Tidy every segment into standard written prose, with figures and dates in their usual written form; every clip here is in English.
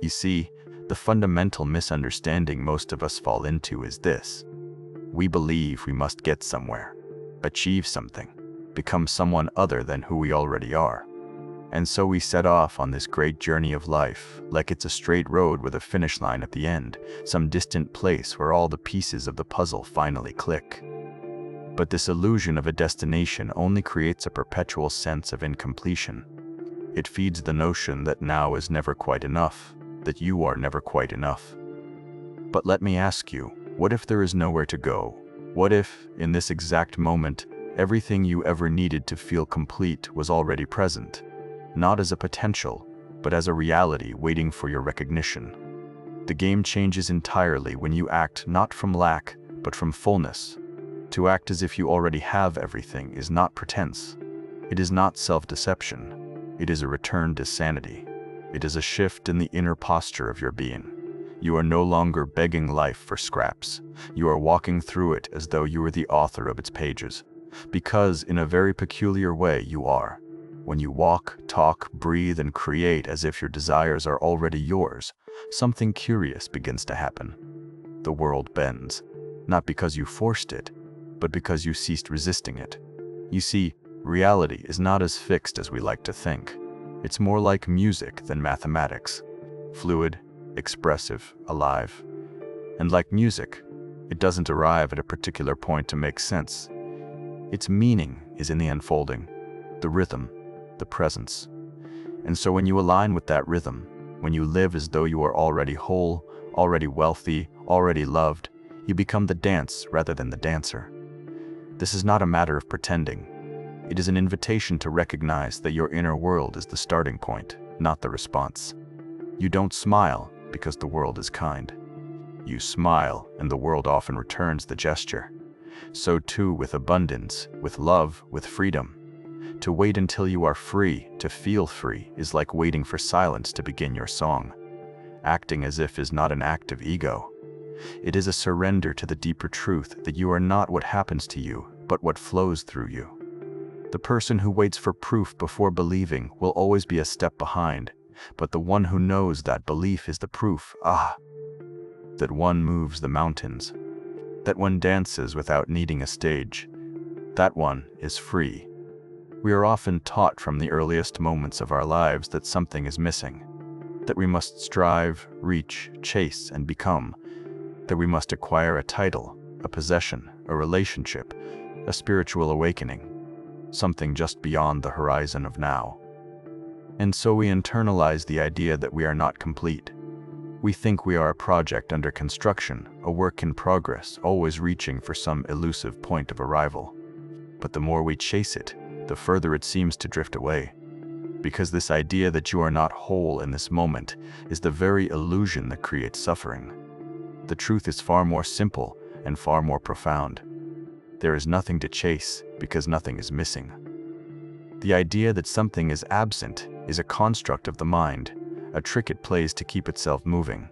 You see, the fundamental misunderstanding most of us fall into is this. We believe we must get somewhere, achieve something, become someone other than who we already are. And so we set off on this great journey of life, like it's a straight road with a finish line at the end, some distant place where all the pieces of the puzzle finally click. But this illusion of a destination only creates a perpetual sense of incompletion. It feeds the notion that now is never quite enough, that you are never quite enough. But let me ask you, what if there is nowhere to go? What if, in this exact moment, everything you ever needed to feel complete was already present? Not as a potential, but as a reality waiting for your recognition. The game changes entirely when you act not from lack, but from fullness. To act as if you already have everything is not pretense. It is not self-deception. It is a return to sanity. It is a shift in the inner posture of your being. You are no longer begging life for scraps. You are walking through it as though you were the author of its pages. Because, in a very peculiar way, you are. When you walk, talk, breathe, and create as if your desires are already yours, something curious begins to happen. The world bends, not because you forced it, but because you ceased resisting it. You see, reality is not as fixed as we like to think. It's more like music than mathematics. Fluid, expressive, alive. And like music, it doesn't arrive at a particular point to make sense. Its meaning is in the unfolding, the rhythm, the presence. And so when you align with that rhythm, when you live as though you are already whole, already wealthy, already loved, you become the dance rather than the dancer. This is not a matter of pretending. It is an invitation to recognize that your inner world is the starting point, not the response. You don't smile because the world is kind. You smile, and the world often returns the gesture. So too with abundance, with love, with freedom. To wait until you are free, to feel free, is like waiting for silence to begin your song. Acting as if is not an act of ego. It is a surrender to the deeper truth that you are not what happens to you, but what flows through you. The person who waits for proof before believing will always be a step behind, but the one who knows that belief is the proof, that one moves the mountains, that one dances without needing a stage, that one is free. We are often taught from the earliest moments of our lives that something is missing, that we must strive, reach, chase, and become, that we must acquire a title, a possession, a relationship, a spiritual awakening, something just beyond the horizon of now. And so we internalize the idea that we are not complete. We think we are a project under construction, a work in progress, always reaching for some elusive point of arrival. But the more we chase it, the further it seems to drift away. Because this idea that you are not whole in this moment is the very illusion that creates suffering. The truth is far more simple and far more profound. There is nothing to chase because nothing is missing. The idea that something is absent is a construct of the mind, a trick it plays to keep itself moving.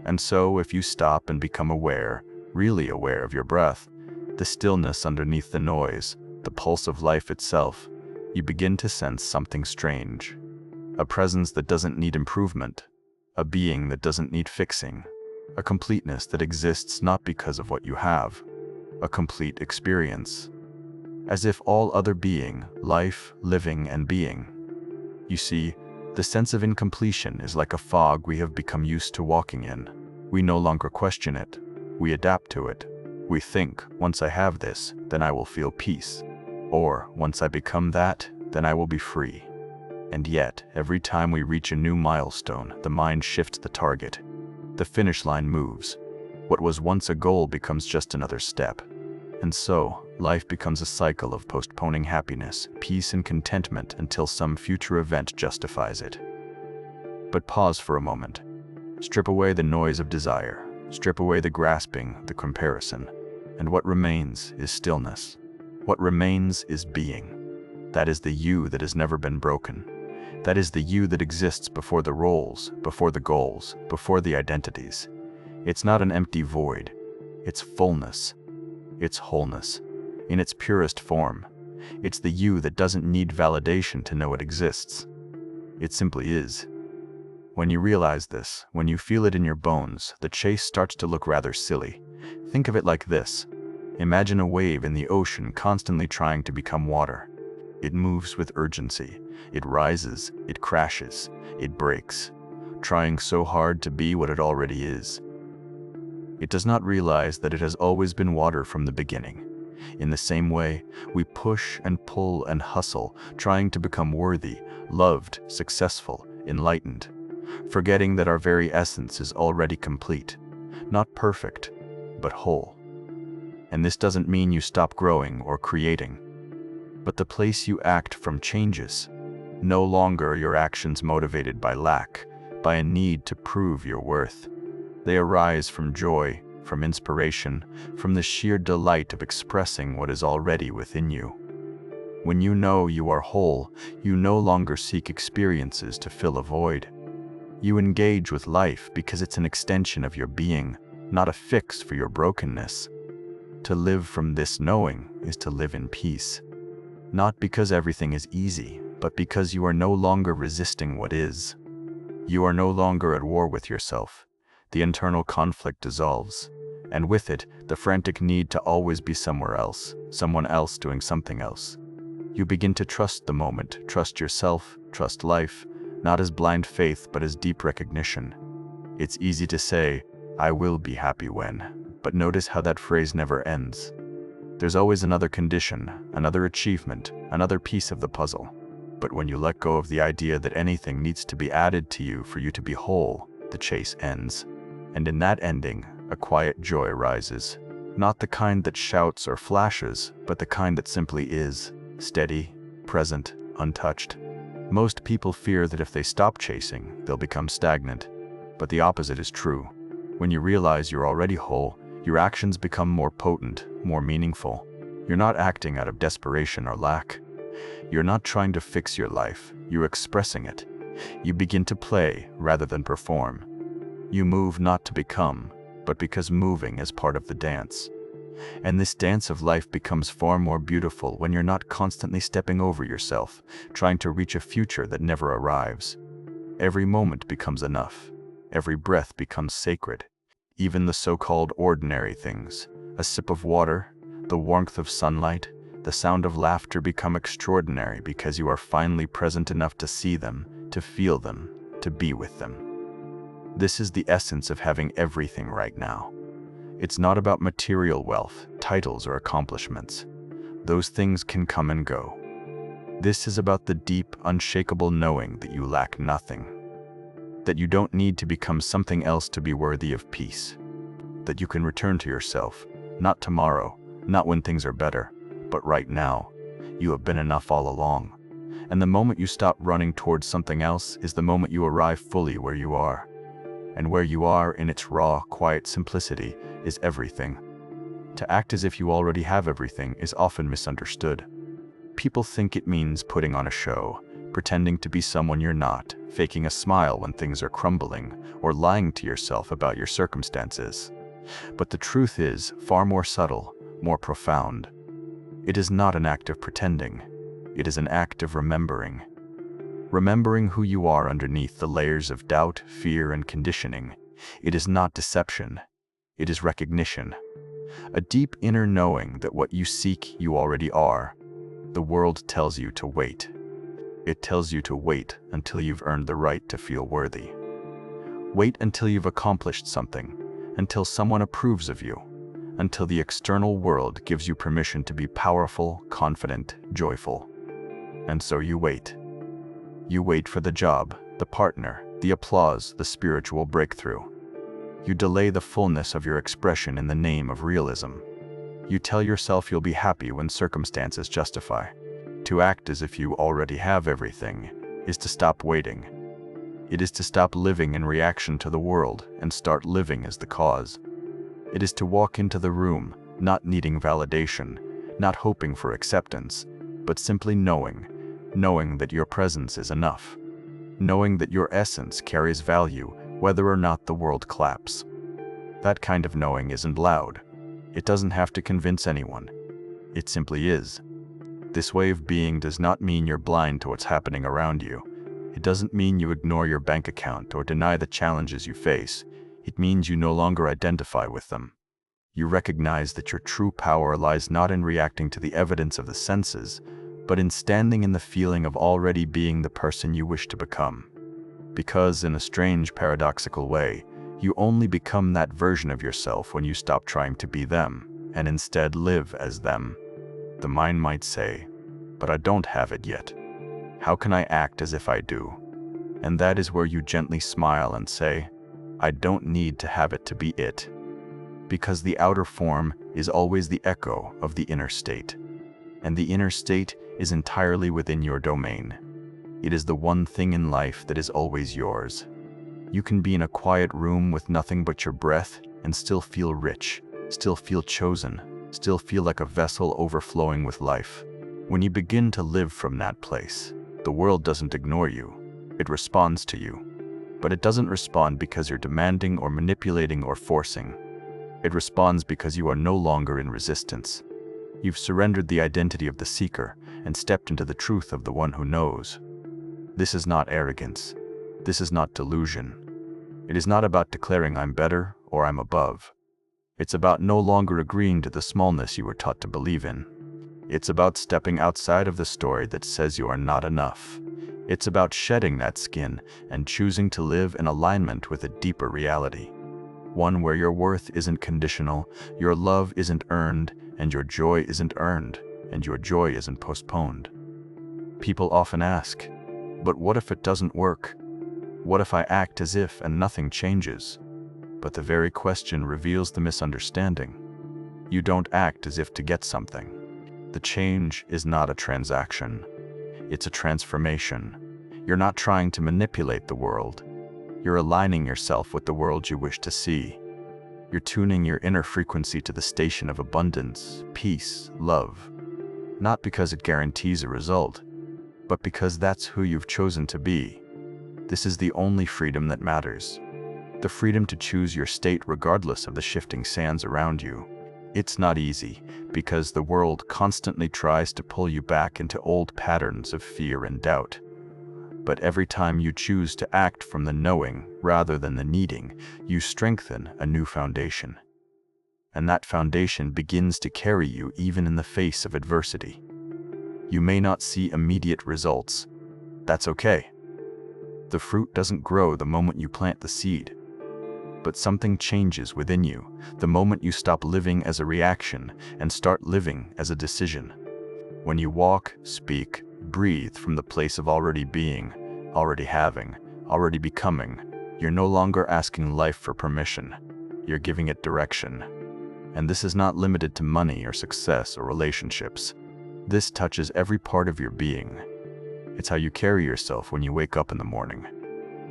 And so if you stop and become aware, really aware of your breath, the stillness underneath the noise, the pulse of life itself, you begin to sense something strange. A presence that doesn't need improvement, a being that doesn't need fixing, a completeness that exists not because of what you have, a complete experience. As if all other being, life, living, and being. You see, the sense of incompletion is like a fog we have become used to walking in. We no longer question it. We adapt to it. We think, once I have this, then I will feel peace. Or, once I become that, then I will be free. And yet, every time we reach a new milestone, the mind shifts the target. The finish line moves. What was once a goal becomes just another step. And so, life becomes a cycle of postponing happiness, peace, and contentment until some future event justifies it. But pause for a moment. Strip away the noise of desire. Strip away the grasping, the comparison. And what remains is stillness. What remains is being. That is the you that has never been broken. That is the you that exists before the roles, before the goals, before the identities. It's not an empty void. It's fullness. It's wholeness. In its purest form. It's the you that doesn't need validation to know it exists. It simply is. When you realize this, when you feel it in your bones, the chase starts to look rather silly. Think of it like this. Imagine a wave in the ocean constantly trying to become water. It moves with urgency. It rises, it crashes, it breaks, trying so hard to be what it already is. It does not realize that it has always been water from the beginning. In the same way, we push and pull and hustle, trying to become worthy, loved, successful, enlightened, forgetting that our very essence is already complete, not perfect, but whole. And this doesn't mean you stop growing or creating, but the place you act from changes. No longer are your actions motivated by lack, by a need to prove your worth. They arise from joy, from inspiration, from the sheer delight of expressing what is already within you. When you know you are whole, you no longer seek experiences to fill a void. You engage with life because it's an extension of your being, not a fix for your brokenness. To live from this knowing is to live in peace. Not because everything is easy, but because you are no longer resisting what is. You are no longer at war with yourself. The internal conflict dissolves, and with it, the frantic need to always be somewhere else, someone else doing something else. You begin to trust the moment, trust yourself, trust life, not as blind faith, but as deep recognition. It's easy to say, "I will be happy when," but notice how that phrase never ends. There's always another condition, another achievement, another piece of the puzzle. But when you let go of the idea that anything needs to be added to you for you to be whole, the chase ends. And in that ending, a quiet joy rises. Not the kind that shouts or flashes, but the kind that simply is, steady, present, untouched. Most people fear that if they stop chasing, they'll become stagnant. But the opposite is true. When you realize you're already whole, your actions become more potent, more meaningful. You're not acting out of desperation or lack. You're not trying to fix your life, you're expressing it. You begin to play rather than perform. You move not to become, but because moving is part of the dance. And this dance of life becomes far more beautiful when you're not constantly stepping over yourself, trying to reach a future that never arrives. Every moment becomes enough. Every breath becomes sacred. Even the so-called ordinary things, a sip of water, the warmth of sunlight, the sound of laughter become extraordinary because you are finally present enough to see them, to feel them, to be with them. This is the essence of having everything right now. It's not about material wealth, titles, or accomplishments. Those things can come and go. This is about the deep, unshakable knowing that you lack nothing. That you don't need to become something else to be worthy of peace. That you can return to yourself, not tomorrow, not when things are better, but right now. You have been enough all along. And the moment you stop running towards something else is the moment you arrive fully where you are. And where you are in its raw, quiet simplicity is everything. To act as if you already have everything is often misunderstood. People think it means putting on a show, pretending to be someone you're not, faking a smile when things are crumbling, or lying to yourself about your circumstances. But the truth is far more subtle, more profound. It is not an act of pretending. It is an act of remembering. Remembering who you are underneath the layers of doubt, fear, and conditioning. It is not deception. It is recognition. A deep inner knowing that what you seek you already are. The world tells you to wait. It tells you to wait until you've earned the right to feel worthy. Wait until you've accomplished something, until someone approves of you, until the external world gives you permission to be powerful, confident, joyful. And so you wait. You wait for the job, the partner, the applause, the spiritual breakthrough. You delay the fullness of your expression in the name of realism. You tell yourself you'll be happy when circumstances justify. To act as if you already have everything is to stop waiting. It is to stop living in reaction to the world and start living as the cause. It is to walk into the room, not needing validation, not hoping for acceptance, but simply knowing that your presence is enough. Knowing that your essence carries value whether or not the world claps. That kind of knowing isn't loud. It doesn't have to convince anyone. It simply is. This way of being does not mean you're blind to what's happening around you. It doesn't mean you ignore your bank account or deny the challenges you face. It means you no longer identify with them. You recognize that your true power lies not in reacting to the evidence of the senses, but in standing in the feeling of already being the person you wish to become. Because, in a strange, paradoxical way, you only become that version of yourself when you stop trying to be them, and instead live as them. The mind might say, "But I don't have it yet. How can I act as if I do?" And that is where you gently smile and say, "I don't need to have it to be it." Because the outer form is always the echo of the inner state, and the inner state is entirely within your domain. It is the one thing in life that is always yours. You can be in a quiet room with nothing but your breath and still feel rich, still feel chosen, still feel like a vessel overflowing with life. When you begin to live from that place, the world doesn't ignore you. It responds to you. But it doesn't respond because you're demanding or manipulating or forcing. It responds because you are no longer in resistance. You've surrendered the identity of the seeker and stepped into the truth of the one who knows. This is not arrogance. This is not delusion. It is not about declaring I'm better or I'm above. It's about no longer agreeing to the smallness you were taught to believe in. It's about stepping outside of the story that says you are not enough. It's about shedding that skin and choosing to live in alignment with a deeper reality. One where your worth isn't conditional, your love isn't earned, and your joy isn't earned, and your joy isn't postponed. People often ask, "But what if it doesn't work? What if I act as if and nothing changes?" But the very question reveals the misunderstanding. You don't act as if to get something. The change is not a transaction. It's a transformation. You're not trying to manipulate the world. You're aligning yourself with the world you wish to see. You're tuning your inner frequency to the station of abundance, peace, love. Not because it guarantees a result, but because that's who you've chosen to be. This is the only freedom that matters. The freedom to choose your state regardless of the shifting sands around you. It's not easy, because the world constantly tries to pull you back into old patterns of fear and doubt. But every time you choose to act from the knowing rather than the needing, you strengthen a new foundation. And that foundation begins to carry you even in the face of adversity. You may not see immediate results. That's okay. The fruit doesn't grow the moment you plant the seed. But something changes within you the moment you stop living as a reaction and start living as a decision. When you walk, speak, breathe from the place of already being, already having, already becoming, you're no longer asking life for permission. You're giving it direction. And this is not limited to money or success or relationships. This touches every part of your being. It's how you carry yourself when you wake up in the morning.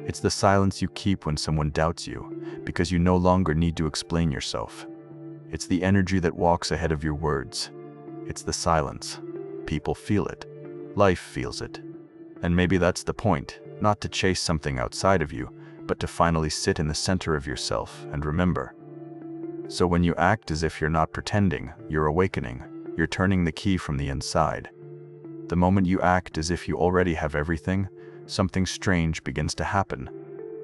It's the silence you keep when someone doubts you, because you no longer need to explain yourself. It's the energy that walks ahead of your words. It's the silence. People feel it. Life feels it. And maybe that's the point, not to chase something outside of you, but to finally sit in the center of yourself and remember. So when you act as if you're not pretending, you're awakening. You're turning the key from the inside. The moment you act as if you already have everything, something strange begins to happen.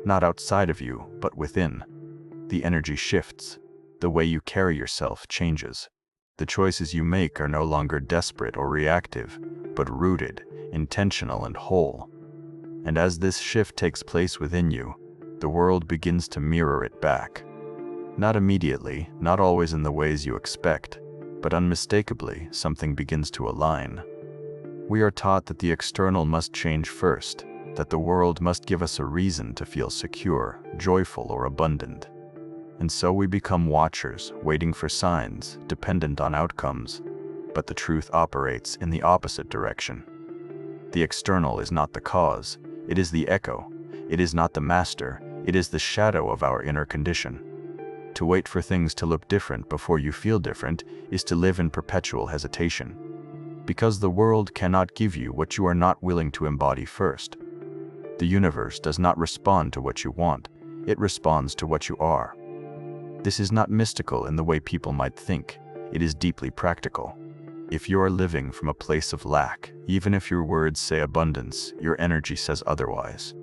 Not outside of you, but within. The energy shifts. The way you carry yourself changes. The choices you make are no longer desperate or reactive, but rooted, intentional, and whole. And as this shift takes place within you, the world begins to mirror it back. Not immediately, not always in the ways you expect, but unmistakably, something begins to align. We are taught that the external must change first, that the world must give us a reason to feel secure, joyful, or abundant. And so we become watchers, waiting for signs, dependent on outcomes. But the truth operates in the opposite direction. The external is not the cause, it is the echo. It is not the master, it is the shadow of our inner condition. To wait for things to look different before you feel different is to live in perpetual hesitation. Because the world cannot give you what you are not willing to embody first. The universe does not respond to what you want, it responds to what you are. This is not mystical in the way people might think, it is deeply practical. If you are living from a place of lack, even if your words say abundance, your energy says otherwise.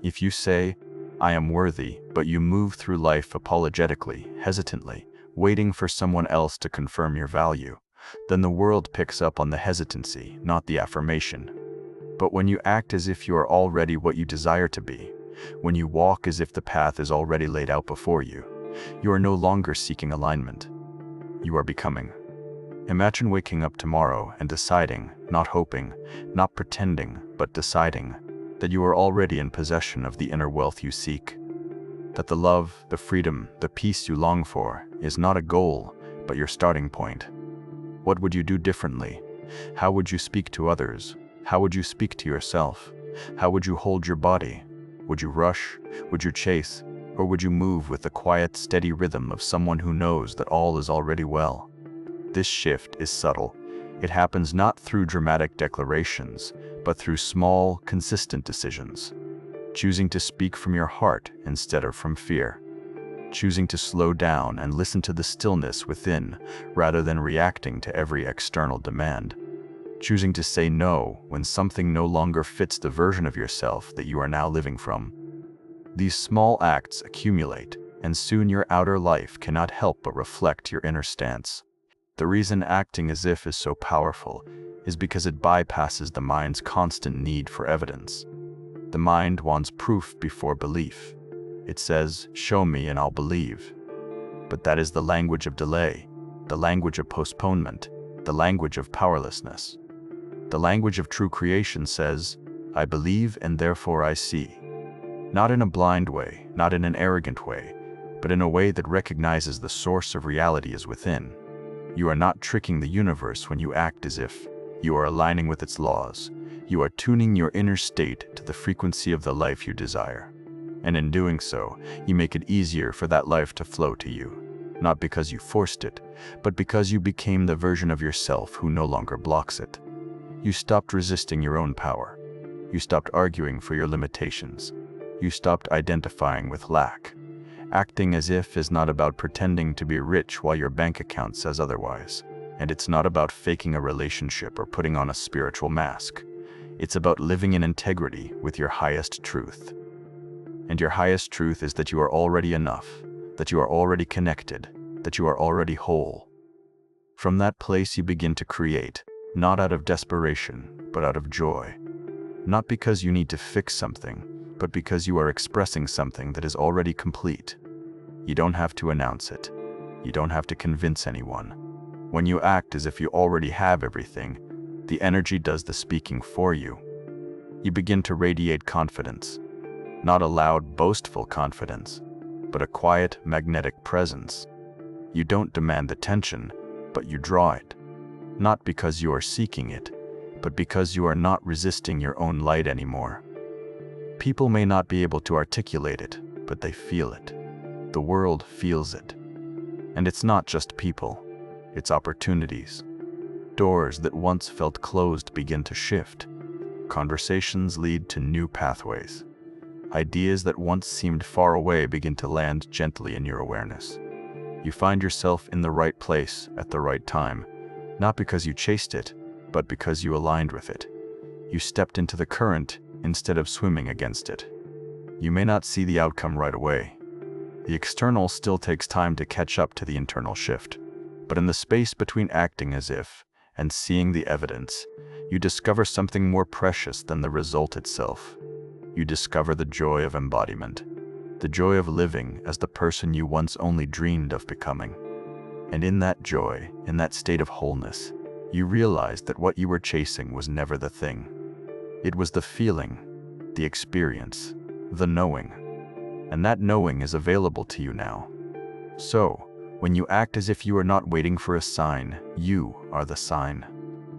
If you say, I am worthy, but you move through life apologetically, hesitantly, waiting for someone else to confirm your value, then the world picks up on the hesitancy, not the affirmation. But when you act as if you are already what you desire to be, when you walk as if the path is already laid out before you, you are no longer seeking alignment. You are becoming. Imagine waking up tomorrow and deciding, not hoping, not pretending, but deciding, that you are already in possession of the inner wealth you seek. That the love, the freedom, the peace you long for is not a goal, but your starting point. What would you do differently? How would you speak to others? How would you speak to yourself? How would you hold your body? Would you rush? Would you chase? Or would you move with the quiet, steady rhythm of someone who knows that all is already well? This shift is subtle. It happens not through dramatic declarations, but through small, consistent decisions. Choosing to speak from your heart instead of from fear. Choosing to slow down and listen to the stillness within, rather than reacting to every external demand. Choosing to say no when something no longer fits the version of yourself that you are now living from. These small acts accumulate, and soon your outer life cannot help but reflect your inner stance. The reason acting as if is so powerful is because it bypasses the mind's constant need for evidence. The mind wants proof before belief. It says, show me and I'll believe. But that is the language of delay, the language of postponement, the language of powerlessness. The language of true creation says, I believe and therefore I see. Not in a blind way, not in an arrogant way, but in a way that recognizes the source of reality is within. You are not tricking the universe when you act as if. You are aligning with its laws. You are tuning your inner state to the frequency of the life you desire. And in doing so, you make it easier for that life to flow to you. Not because you forced it, but because you became the version of yourself who no longer blocks it. You stopped resisting your own power. You stopped arguing for your limitations. You stopped identifying with lack. Acting as if is not about pretending to be rich while your bank account says otherwise. And it's not about faking a relationship or putting on a spiritual mask. It's about living in integrity with your highest truth. And your highest truth is that you are already enough, that you are already connected, that you are already whole. From that place you begin to create, not out of desperation, but out of joy. Not because you need to fix something, but because you are expressing something that is already complete. You don't have to announce it. You don't have to convince anyone. When you act as if you already have everything, the energy does the speaking for you. You begin to radiate confidence. Not a loud, boastful confidence, but a quiet, magnetic presence. You don't demand attention, but you draw it. Not because you are seeking it, but because you are not resisting your own light anymore. People may not be able to articulate it, but they feel it. The world feels it. And it's not just people, it's opportunities. Doors that once felt closed begin to shift. Conversations lead to new pathways. Ideas that once seemed far away begin to land gently in your awareness. You find yourself in the right place at the right time, not because you chased it, but because you aligned with it. You stepped into the current instead of swimming against it. You may not see the outcome right away. The external still takes time to catch up to the internal shift. But in the space between acting as if and seeing the evidence, you discover something more precious than the result itself. You discover the joy of embodiment, the joy of living as the person you once only dreamed of becoming. And in that joy, in that state of wholeness, you realize that what you were chasing was never the thing. It was the feeling, the experience, the knowing. And that knowing is available to you now. So, when you act as if you are not waiting for a sign, you are the sign.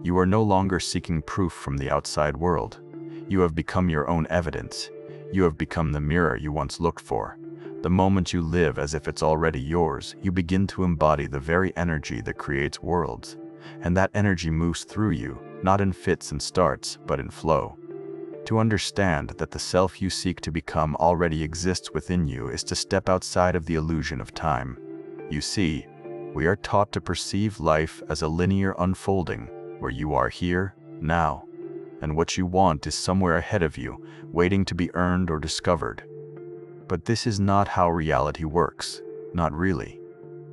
You are no longer seeking proof from the outside world. You have become your own evidence. You have become the mirror you once looked for. The moment you live as if it's already yours, you begin to embody the very energy that creates worlds. And that energy moves through you, not in fits and starts, but in flow. To understand that the self you seek to become already exists within you is to step outside of the illusion of time. You see, We are taught to perceive life as a linear unfolding, where you are here, now, and what you want is somewhere ahead of you, waiting to be earned or discovered. But this is not how reality works, not really.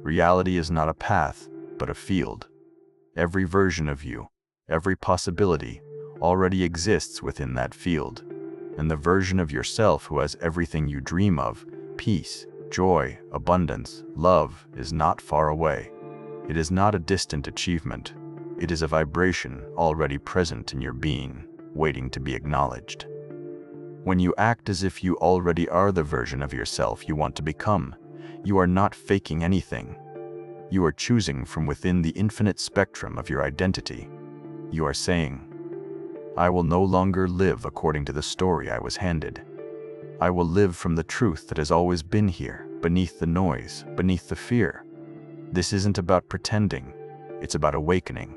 Reality is not a path, but a field. Every version of you, every possibility, already exists within that field. And the version of yourself who has everything you dream of, peace, joy, abundance, love, is not far away. It is not a distant achievement. It is a vibration already present in your being, waiting to be acknowledged. When you act as if you already are the version of yourself you want to become, you are not faking anything. You are choosing from within the infinite spectrum of your identity. You are saying, I will no longer live according to the story I was handed. I will live from the truth that has always been here, beneath the noise, beneath the fear. This isn't about pretending, it's about awakening.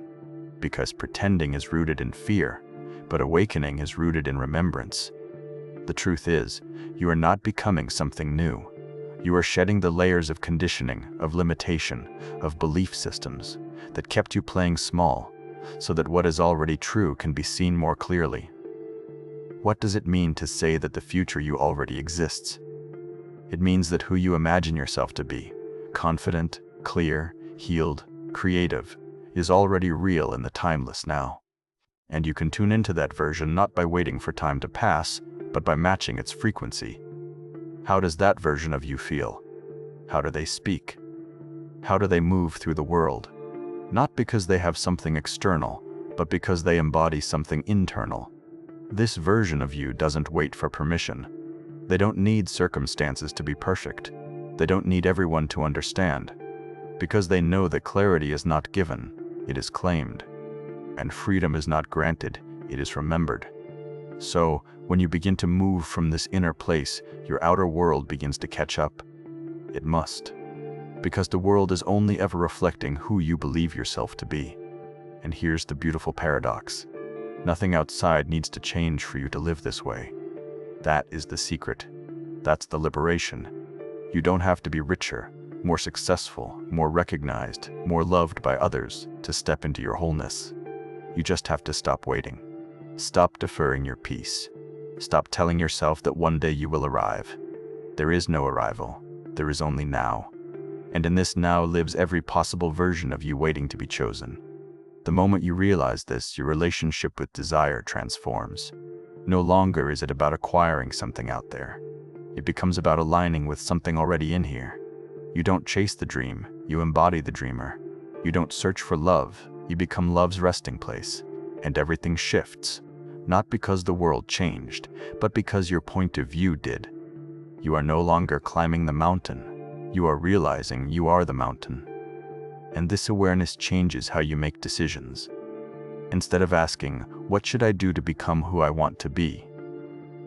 Because pretending is rooted in fear, but awakening is rooted in remembrance. The truth is, you are not becoming something new. You are shedding the layers of conditioning, of limitation, of belief systems that kept you playing small, so that what is already true can be seen more clearly. What does it mean to say that the future you already exists? It means that who you imagine yourself to be, confident, clear, healed, creative, is already real in the timeless now. And you can tune into that version not by waiting for time to pass, but by matching its frequency. How does that version of you feel? How do they speak? How do they move through the world? Not because they have something external, but because they embody something internal. This version of you doesn't wait for permission. They don't need circumstances to be perfect. They don't need everyone to understand. Because they know that clarity is not given, it is claimed. And freedom is not granted, it is remembered. So, when you begin to move from this inner place, your outer world begins to catch up. It must. Because the world is only ever reflecting who you believe yourself to be. And here's the beautiful paradox. Nothing outside needs to change for you to live this way. That is the secret. That's the liberation. You don't have to be richer, more successful, more recognized, more loved by others to step into your wholeness. You just have to stop waiting. Stop deferring your peace. Stop telling yourself that one day you will arrive. There is no arrival. There is only now. And in this now lives every possible version of you waiting to be chosen. The moment you realize this, your relationship with desire transforms. No longer is it about acquiring something out there. It becomes about aligning with something already in here. You don't chase the dream, you embody the dreamer. You don't search for love, you become love's resting place. And everything shifts, not because the world changed, but because your point of view did. You are no longer climbing the mountain. You are realizing you are the mountain. And this awareness changes how you make decisions. Instead of asking, what should I do to become who I want to be?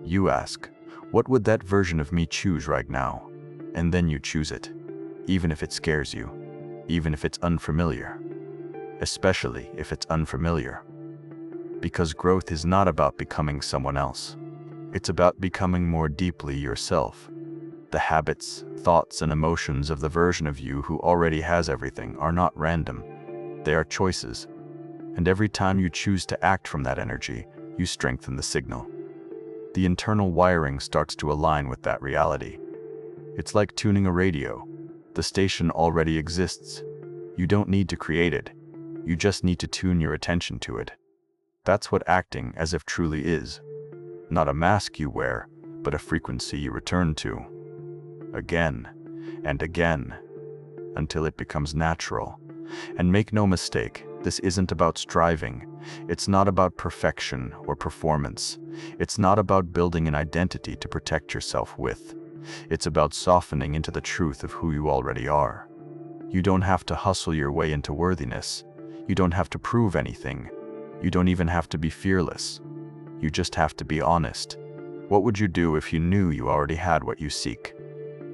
You ask, what would that version of me choose right now? And then you choose it, even if it scares you, even if it's unfamiliar, especially if it's unfamiliar. Because growth is not about becoming someone else. It's about becoming more deeply yourself. The habits, thoughts, and emotions of the version of you who already has everything are not random. They are choices. And every time you choose to act from that energy, you strengthen the signal. The internal wiring starts to align with that reality. It's like tuning a radio. The station already exists. You don't need to create it. You just need to tune your attention to it. That's what acting as if truly is. Not a mask you wear, but a frequency you return to. Again and again, until it becomes natural. And make no mistake, this isn't about striving. It's not about perfection or performance. It's not about building an identity to protect yourself with. It's about softening into the truth of who you already are. You don't have to hustle your way into worthiness. You don't have to prove anything. You don't even have to be fearless. You just have to be honest. What would you do if you knew you already had what you seek?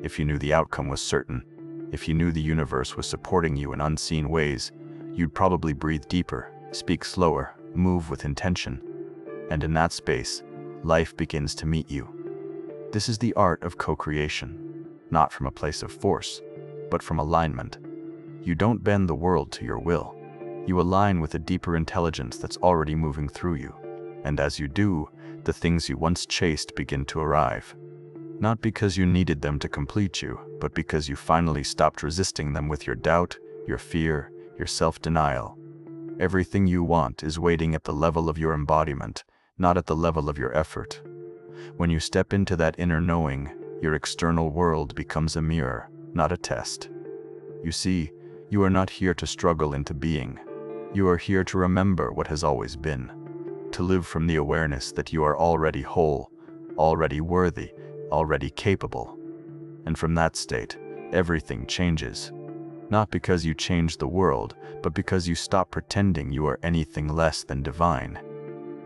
If you knew the outcome was certain? If you knew the universe was supporting you in unseen ways? You'd probably breathe deeper, speak slower, move with intention. And in that space, life begins to meet you. This is the art of co-creation, not from a place of force, but from alignment. You don't bend the world to your will. You align with a deeper intelligence that's already moving through you. And as you do, the things you once chased begin to arrive. Not because you needed them to complete you, but because you finally stopped resisting them with your doubt, your fear, your self-denial. Everything you want is waiting at the level of your embodiment, not at the level of your effort. When you step into that inner knowing, your external world becomes a mirror, not a test. You see, you are not here to struggle into being. You are here to remember what has always been, to live from the awareness that you are already whole, already worthy, already capable. And from that state, everything changes. Not because you change the world, but because you stop pretending you are anything less than divine.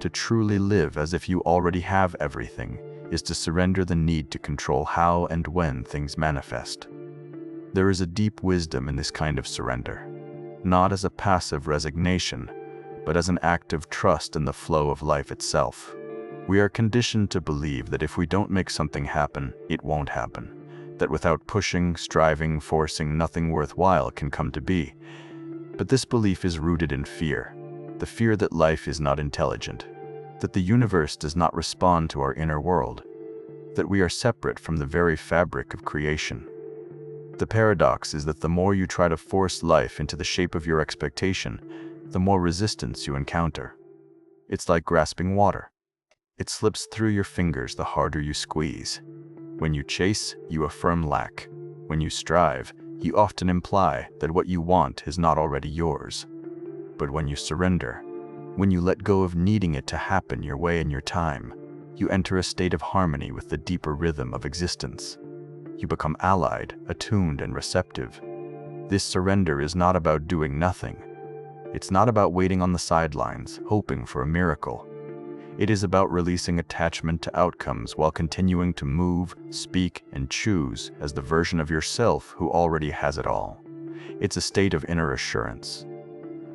To truly live as if you already have everything is to surrender the need to control how and when things manifest. There is a deep wisdom in this kind of surrender, not as a passive resignation, but as an act of trust in the flow of life itself. We are conditioned to believe that if we don't make something happen, it won't happen. That without pushing, striving, forcing, nothing worthwhile can come to be. But this belief is rooted in fear. The fear that life is not intelligent, that the universe does not respond to our inner world, that we are separate from the very fabric of creation. The paradox is that the more you try to force life into the shape of your expectation, the more resistance you encounter. It's like grasping water. It slips through your fingers the harder you squeeze. When you chase, you affirm lack. When you strive, you often imply that what you want is not already yours. But when you surrender, when you let go of needing it to happen your way in your time, you enter a state of harmony with the deeper rhythm of existence. You become allied, attuned, and receptive. This surrender is not about doing nothing. It's not about waiting on the sidelines, hoping for a miracle. It is about releasing attachment to outcomes while continuing to move, speak, and choose as the version of yourself who already has it all. It's a state of inner assurance,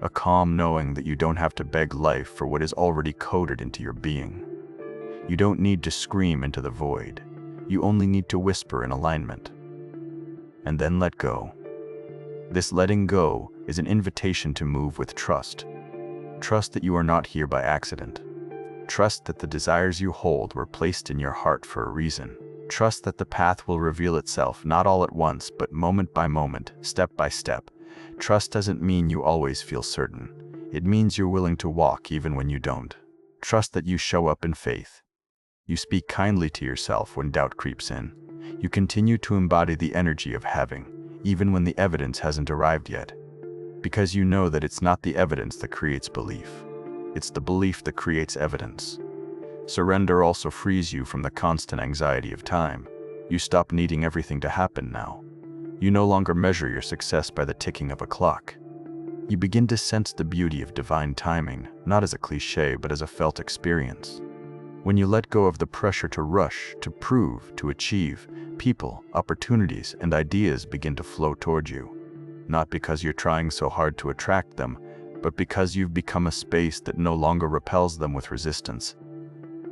a calm knowing that you don't have to beg life for what is already coded into your being. You don't need to scream into the void. You only need to whisper in alignment. And then let go. This letting go is an invitation to move with trust. Trust that you are not here by accident. Trust that the desires you hold were placed in your heart for a reason. Trust that the path will reveal itself not all at once, but moment by moment, step by step. Trust doesn't mean you always feel certain. It means you're willing to walk even when you don't. Trust that you show up in faith. You speak kindly to yourself when doubt creeps in. You continue to embody the energy of having, even when the evidence hasn't arrived yet. Because you know that it's not the evidence that creates belief. It's the belief that creates evidence. Surrender also frees you from the constant anxiety of time. You stop needing everything to happen now. You no longer measure your success by the ticking of a clock. You begin to sense the beauty of divine timing, not as a cliché, but as a felt experience. When you let go of the pressure to rush, to prove, to achieve, people, opportunities, and ideas begin to flow toward you. Not because you're trying so hard to attract them, but because you've become a space that no longer repels them with resistance.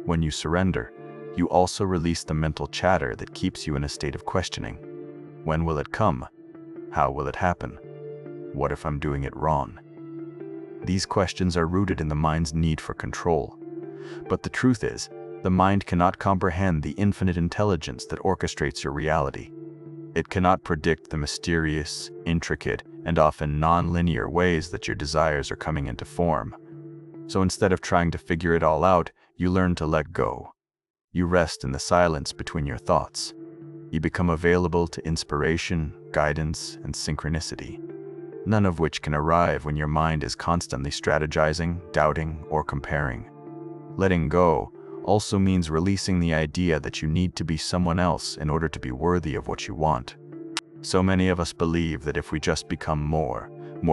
When you surrender, you also release the mental chatter that keeps you in a state of questioning. When will it come? How will it happen? What if I'm doing it wrong? These questions are rooted in the mind's need for control. But the truth is, the mind cannot comprehend the infinite intelligence that orchestrates your reality. It cannot predict the mysterious, intricate, and often non-linear ways that your desires are coming into form. So instead of trying to figure it all out, you learn to let go. You rest in the silence between your thoughts. You become available to inspiration, guidance, and synchronicity, none of which can arrive when your mind is constantly strategizing, doubting, or comparing. Letting go also means releasing the idea that you need to be someone else in order to be worthy of what you want. So many of us believe that if we just become more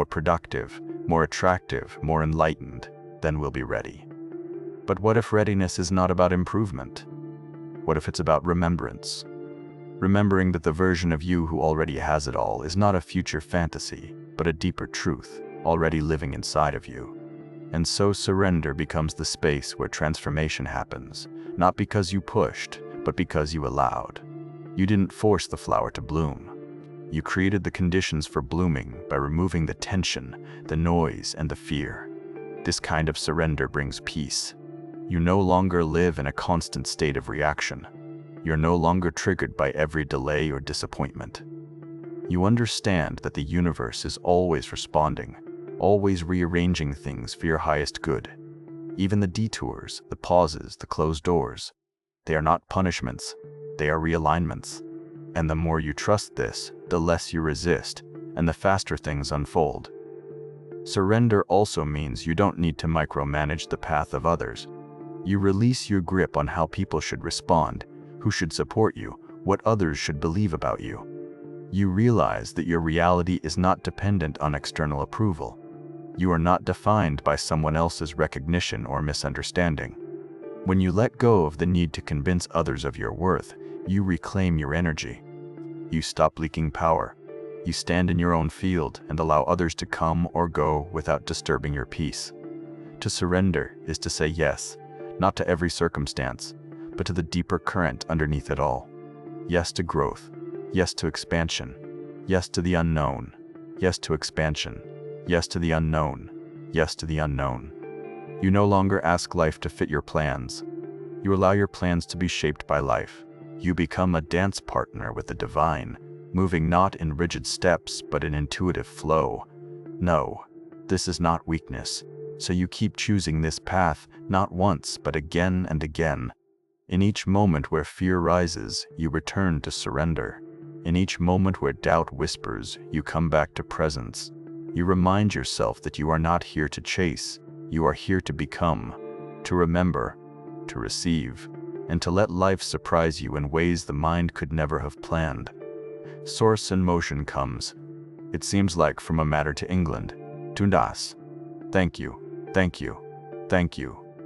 productive, more attractive, more enlightened, then we'll be ready. But what if readiness is not about improvement? What if it's about remembrance? Remembering that the version of you who already has it all is not a future fantasy, but a deeper truth, already living inside of you. And so surrender becomes the space where transformation happens, not because you pushed, but because you allowed. You didn't force the flower to bloom. You created the conditions for blooming by removing the tension, the noise, and the fear. This kind of surrender brings peace. You no longer live in a constant state of reaction. You're no longer triggered by every delay or disappointment. You understand that the universe is always responding, always rearranging things for your highest good. Even the detours, the pauses, the closed doors, they are not punishments, they are realignments. And the more you trust this, the less you resist, and the faster things unfold. Surrender also means you don't need to micromanage the path of others. You release your grip on how people should respond, who should support you, what others should believe about you. You realize that your reality is not dependent on external approval. You are not defined by someone else's recognition or misunderstanding. When you let go of the need to convince others of your worth, you reclaim your energy. You stop leaking power. You stand in your own field and allow others to come or go without disturbing your peace. To surrender is to say yes, not to every circumstance, but to the deeper current underneath it all. Yes to growth. Yes to expansion. Yes to the unknown. Yes to expansion. Yes to the unknown. Yes to the unknown. You no longer ask life to fit your plans. You allow your plans to be shaped by life. You become a dance partner with the divine, moving not in rigid steps but in intuitive flow. No, this is not weakness, so you keep choosing this path not once but again and again. In each moment where fear rises, you return to surrender. In each moment where doubt whispers, you come back to presence. You remind yourself that you are not here to chase, you are here to become, to remember, to receive, and to let life surprise you in ways the mind could never have planned. Source and motion comes. It seems like from a matter to England. Tundas. Thank you, thank you, thank you.